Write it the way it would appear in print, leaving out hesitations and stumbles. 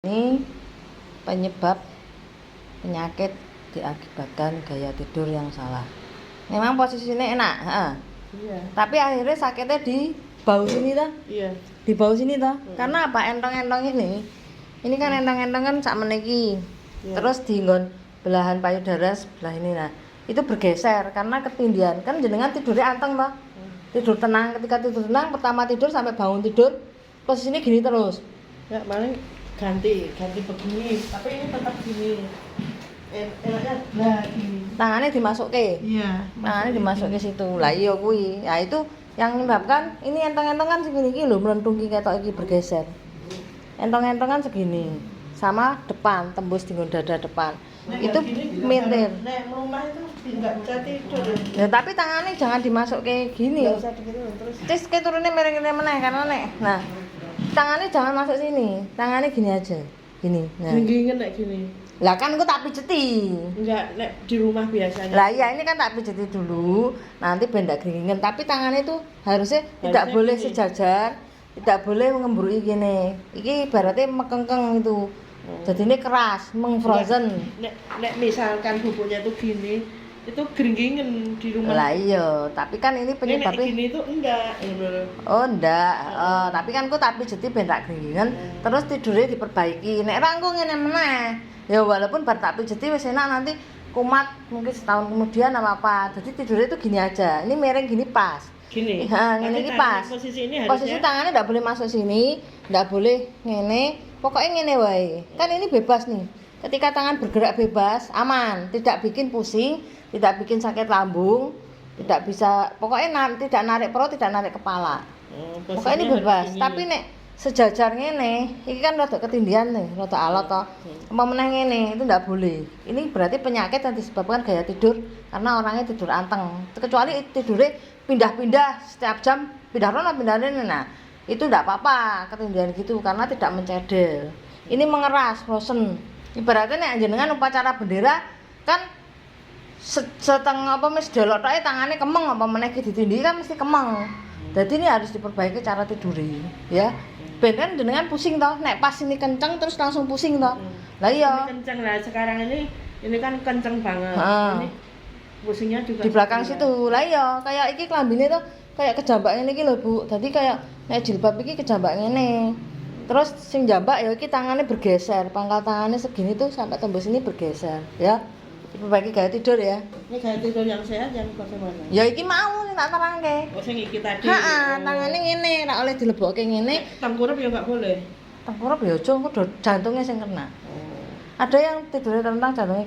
Ini penyebab penyakit diakibatkan gaya tidur yang salah. Memang posisinya enak, Iya. tapi akhirnya sakitnya di bau sini toh, Iya. di bau sini toh. Karena apa? Entong-entong ini kan entong-entong kan sak meniki. Iya. Terus di nggon belahan payudara sebelah ini, nah itu bergeser karena ketindihan. Kan jenengan tidurnya anteng toh, tidur tenang. Ketika tidur tenang, pertama tidur sampai bangun tidur posisinya gini terus. Ya paling ganti begini, tapi ini tetap gini. Enaknya nah gini. Tangannya dimasuke. Iya. Tangannya dimasuke situ. Lah iya kuwi. Ya itu yang menyebabkan ini entong-entongan segini iki lho mlentung iki ketok iki bergeser. Entong-entongan segini. Sama depan tembus di dada depan. Itu mintir. Nek rumah itu enggak bisa tidur. Ya tapi tangannya jangan dimasuke gini. Enggak usah begitu terus. Cis ke turunnya miring-miring meneh karena nek. Nah, tangannya jangan masuk sini. Tangannya gini aja. Gini. Nah. Gini nek gini. Lah kan aku tak pijeti. Enggak nek di rumah biasanya. Lah iya ini kan tak pijeti dulu, nanti benda geringin. Tapi tangannya itu harusnya tidak boleh gini. sejajar, tidak boleh mengemburui gini. Iki ibaratnya mekengkeng itu. Jadi ini keras, mengfrozen. Nek misalkan bubuknya tuh gini, itu geringin di rumah. Lah iya, tapi kan ini Nek penyebabnya. gini itu enggak. Oh enggak, tapi kan aku tak pijeti ben tak geringin, terus tidurnya diperbaiki. Nek ra engko ngene meneh. Ya walaupun bar tak pijeti wis enak nanti kumat mungkin setahun kemudian apa-apa. Jadi tidurnya itu gini aja. Ini miring gini pas. Gini. Ngene iki pas. Posisi ini Posisi harusnya tangannya enggak boleh masuk sini, enggak boleh ngene. Pokoknya ngene wae. Kan ini bebas nih. Ketika tangan bergerak bebas, aman, tidak bikin pusing, tidak bikin sakit lambung, tidak bisa pokoknya tidak narik perut, tidak narik kepala. Pokoknya ini bebas. Tapi nek sejajar ngene, iki kan rada ketindihan nih, rada alot toh. Apa meneh ngene, itu ndak boleh. Ini berarti penyakit yang disebabkan gaya tidur karena orangnya tidur anteng. Kecuali tidurnya pindah-pindah setiap jam, pindah rono pindah rene. Nah, itu ndak apa-apa ketindihan gitu karena tidak mencedel. Ini mengeras, bosen. Ibaratnya nek jenengan upacara bendera kan setengah apa mesti delok tok tangannya kemeng apa meneh ditindih kan mesti kemeng. Jadi ini harus diperbaiki cara tidurnya, ya. Ben kan jenengan pusing toh, nek pas ini kenceng terus langsung pusing toh. Lah iya. Ini kenceng lah sekarang ini kan kenceng banget. Ini pusingnya juga di belakang situ. Lah iya, kayak iki klambine tuh kayak kejambak ngene iki lho, Bu. Dadi kayak nek jilbab iki kejambak ngene. Terus sing jambak ya iki tangannya bergeser, pangkal tangannya segini tuh sampai tembus ini bergeser, ya. Diperbaiki gaya tidur ya. Ini gaya tidur yang sehat yang bagaimana? Ya iki mau tak terangke. Oh sing iki tadi. Tangannya ngene, ora oleh dilebokke ngene. Tengkurap ya enggak boleh. Tengkurap ya aja, engko jantungnya sing kena. Ada yang tidurnya tentang jantungnya